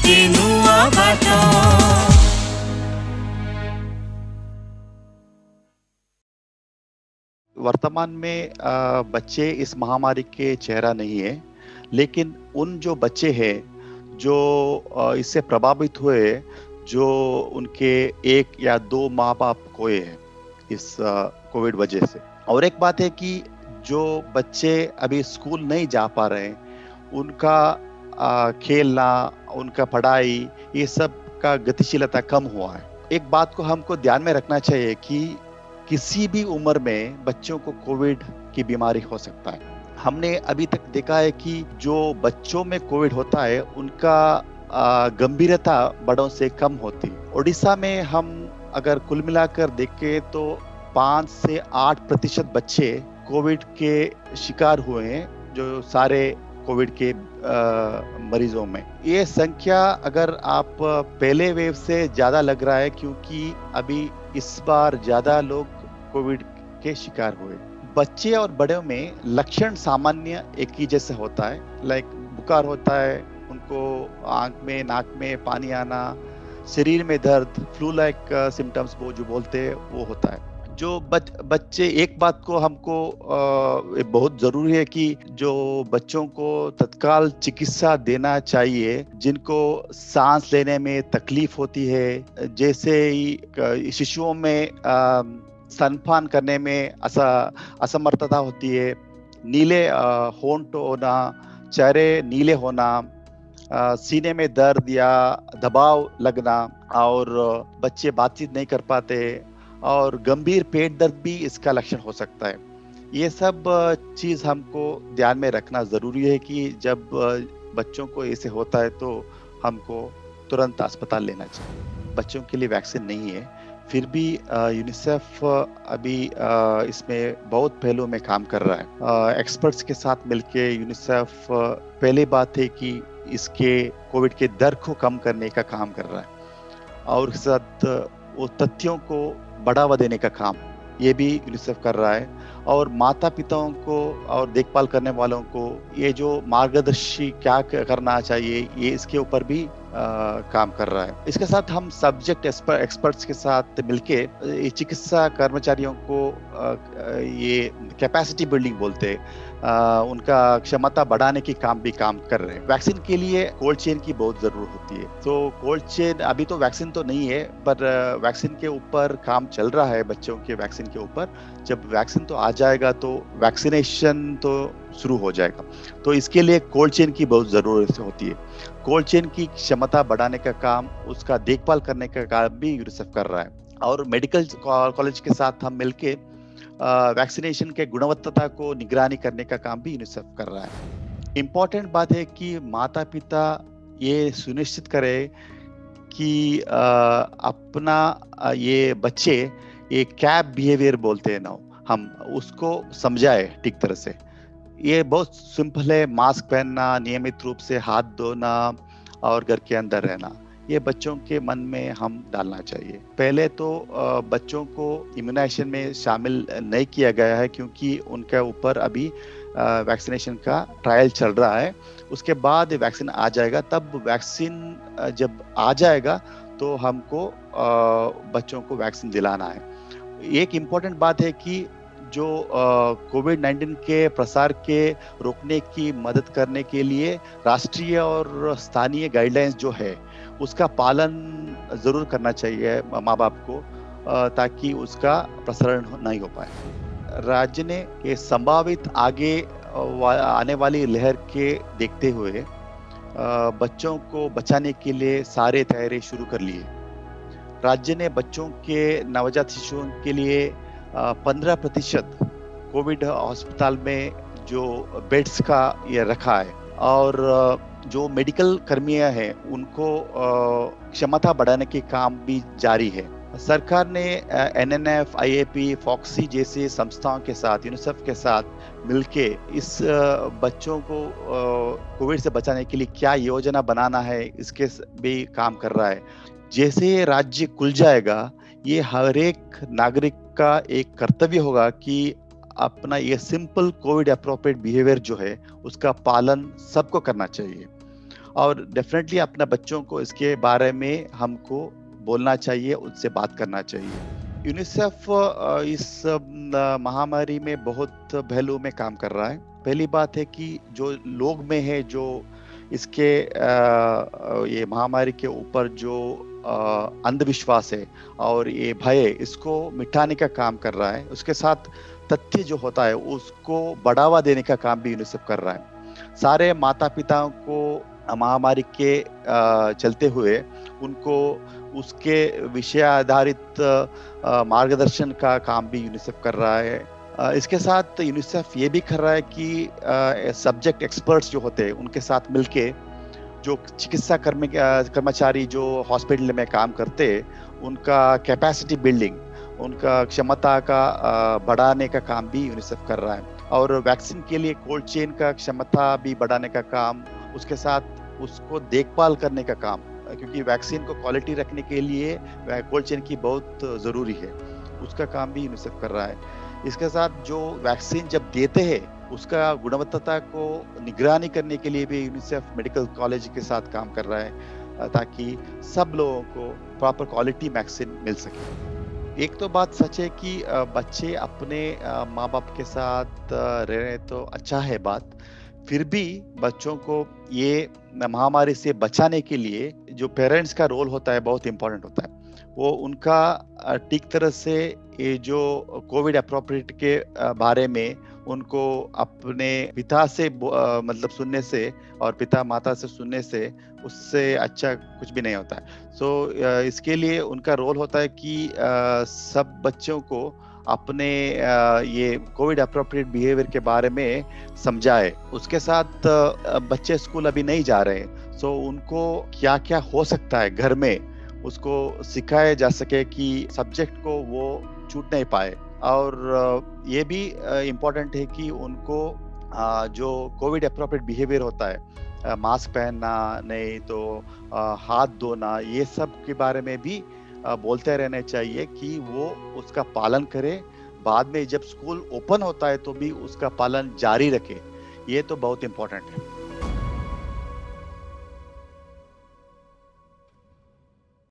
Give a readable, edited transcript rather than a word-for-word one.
के नुआ बाटो। वर्तमान में बच्चे इस महामारी के चेहरा नहीं है, लेकिन उन जो बच्चे हैं जो इससे प्रभावित हुए, जो उनके एक या दो माँ बाप खोए हैं इस कोविड वजह से। और एक बात है कि जो बच्चे अभी स्कूल नहीं जा पा रहे हैं, उनका खेलना, उनका पढ़ाई, ये सब का गतिशीलता कम हुआ है। एक बात को हमको ध्यान में रखना चाहिए कि किसी भी उम्र में बच्चों को कोविड की बीमारी हो सकता है। हमने अभी तक देखा है कि जो बच्चों में कोविड होता है उनका गंभीरता बड़ों से कम होती है। ओडिशा में हम अगर कुल मिलाकर देखें तो 5 से 8% बच्चे कोविड के शिकार हुए हैं, जो सारे कोविड के मरीजों में। ये संख्या अगर आप पहले वेव से ज्यादा लग रहा है, क्योंकि अभी इस बार ज्यादा लोग कोविड के शिकार हुए। बच्चे और बड़ों में लक्षण सामान्य एक ही जैसे होता है, लाइक बुखार होता है, उनको आंख में नाक में पानी आना, शरीर में दर्द, फ्लू लाइक सिम्टम्स वो जो बोलते हैं वो होता है। जो बच्चे, एक बात को हमको बहुत जरूरी है कि जो बच्चों को तत्काल चिकित्सा देना चाहिए, जिनको सांस लेने में तकलीफ होती है, जैसे ही शिशुओं में स्तनपान करने में असमर्थता होती है, नीले होंठ होना, चेहरे नीले होना, सीने में दर्द या दबाव लगना, और बच्चे बातचीत नहीं कर पाते, और गंभीर पेट दर्द भी इसका लक्षण हो सकता है। ये सब चीज हमको ध्यान में रखना जरूरी है कि जब बच्चों को ऐसे होता है तो हमको तुरंत अस्पताल लेना चाहिए। बच्चों के लिए वैक्सीन नहीं है, फिर भी यूनिसेफ अभी इसमें बहुत पहलू में काम कर रहा है। एक्सपर्ट्स के साथ मिलके यूनिसेफ पहली बात है कि इसके कोविड के दर को कम करने का काम कर रहा है, और साथ वो तथ्यों को बढ़ावा देने का काम ये भी यूनिसेफ कर रहा है, और माता पिताओं को और देखभाल करने वालों को ये जो मार्गदर्शी क्या करना चाहिए, ये इसके ऊपर भी काम कर रहा है। इसके साथ हम सब्जेक्ट एक्सपर्ट्स के साथ मिलके चिकित्सा कर्मचारियों को ये कैपेसिटी बिल्डिंग बोलते हैं, उनका क्षमता बढ़ाने की काम कर रहे हैं। वैक्सीन के लिए कोल्ड चेन की बहुत जरूरत होती है, तो कोल्ड चेन अभी तो वैक्सीन तो नहीं है, पर वैक्सीन के ऊपर काम चल रहा है, बच्चों के वैक्सीन के ऊपर। जब वैक्सीन तो आ जाएगा तो वैक्सीनेशन तो शुरू हो जाएगा, तो इसके लिए कोल्ड चेन की बहुत जरूरत होती है। कोल्ड चेन की क्षमता बढ़ाने का काम, उसका देखभाल करने का काम भी यूनिसेफ कर रहा है, और मेडिकल कॉलेज के साथ हम मिलके वैक्सीनेशन के गुणवत्ता को निगरानी करने का काम भी यूनिसेफ कर रहा है। इम्पोर्टेंट बात है कि माता पिता ये सुनिश्चित करें कि अपना ये बच्चे ये कैप बिहेवियर बोलते हैं ना, हम उसको समझाए ठीक तरह से। ये बहुत सिंपल है, मास्क पहनना, नियमित रूप से हाथ धोना और घर के अंदर रहना, ये बच्चों के मन में हम डालना चाहिए। पहले तो बच्चों को इम्यूनाइजेशन में शामिल नहीं किया गया है, क्योंकि उनके ऊपर अभी वैक्सीनेशन का ट्रायल चल रहा है। उसके बाद वैक्सीन आ जाएगा, तब वैक्सीन जब आ जाएगा तो हमको बच्चों को वैक्सीन दिलाना है। एक इम्पोर्टेंट बात है कि जो कोविड-19 के प्रसार के रोकने की मदद करने के लिए राष्ट्रीय और स्थानीय गाइडलाइंस जो है उसका पालन जरूर करना चाहिए माँ बाप को, ताकि उसका प्रसारण नहीं हो पाए। राज्य ने ये संभावित आगे आने वाली लहर के देखते हुए बच्चों को बचाने के लिए सारे तैयारी शुरू कर लिए। राज्य ने बच्चों के नवजात शिशुओं के लिए 15% कोविड अस्पताल में जो बेड्स का ये रखा है, और जो मेडिकल कर्मियां हैं उनको क्षमता बढ़ाने के काम भी जारी है। सरकार ने एनएनएफ, आईएपी, फॉक्सी जैसे संस्थाओं के साथ, यूनिसेफ के साथ मिलके इस बच्चों को कोविड से बचाने के लिए क्या योजना बनाना है, इसके भी काम कर रहा है। जैसे राज्य खुल जाएगा, ये हर एक नागरिक का एक कर्तव्य होगा कि अपना ये सिंपल कोविड एप्रोप्रिएट बिहेवियर जो है उसका पालन सबको करना चाहिए। और डेफिनेटली अपने बच्चों को इसके बारे में हमको बोलना चाहिए, उससे बात करना चाहिए। यूनिसेफ इस महामारी में बहुत पहलू में काम कर रहा है। पहली बात है कि जो लोग में है, जो इसके ये महामारी के ऊपर जो अंधविश्वास है और ये भय, इसको मिटाने का काम कर रहा है। उसके साथ तथ्य जो होता है उसको बढ़ावा देने का काम भी यूनिसेफ कर रहा है। सारे माता पिताओं को महामारी के चलते हुए उनको उसके विषय आधारित मार्गदर्शन का काम भी यूनिसेफ कर रहा है। इसके साथ यूनिसेफ ये भी कर रहा है कि सब्जेक्ट एक्सपर्ट्स जो होते हैं उनके साथ मिलके जो चिकित्सा कर्मचारी जो हॉस्पिटल में काम करते हैं, उनका कैपेसिटी बिल्डिंग, उनका क्षमता का बढ़ाने का काम भी यूनिसेफ कर रहा है। और वैक्सीन के लिए कोल्ड चेन का क्षमता भी बढ़ाने का काम, उसके साथ उसको देखभाल करने का काम, क्योंकि वैक्सीन को क्वालिटी रखने के लिए कोल्ड चेन की बहुत ज़रूरी है, उसका काम भी यूनिसेफ कर रहा है। इसके साथ जो वैक्सीन जब देते हैं उसका गुणवत्ता को निगरानी करने के लिए भी यूनिसेफ मेडिकल कॉलेज के साथ काम कर रहा है, ताकि सब लोगों को प्रॉपर क्वालिटी वैक्सीन मिल सके। एक तो बात सच है कि बच्चे अपने माँ बाप के साथ रहे तो अच्छा है बात, फिर भी बच्चों को ये महामारी से बचाने के लिए जो पेरेंट्स का रोल होता है बहुत इम्पोर्टेंट होता है। वो उनका ठीक तरह से ये जो कोविड अप्रोप्रिएट के बारे में उनको अपने पिता से मतलब सुनने से और पिता माता से सुनने से उससे अच्छा कुछ भी नहीं होता है। सो इसके लिए उनका रोल होता है कि सब बच्चों को अपने ये कोविड अप्रोप्रिएट बिहेवियर के बारे में समझाए। उसके साथ बच्चे स्कूल अभी नहीं जा रहे हैं, सो उनको क्या क्या हो सकता है घर में उसको सिखाया जा सके कि सब्जेक्ट को वो छूट नहीं पाए। और ये भी इम्पोर्टेंट है कि उनको जो कोविड अप्रोप्रिएट बिहेवियर होता है, मास्क पहनना, नहीं तो हाथ धोना, ये सब के बारे में भी बोलते रहना चाहिए कि वो उसका पालन करे। बाद में जब स्कूल ओपन होता है तो भी उसका पालन जारी रखे। ये तो बहुत इम्पोर्टेंट है।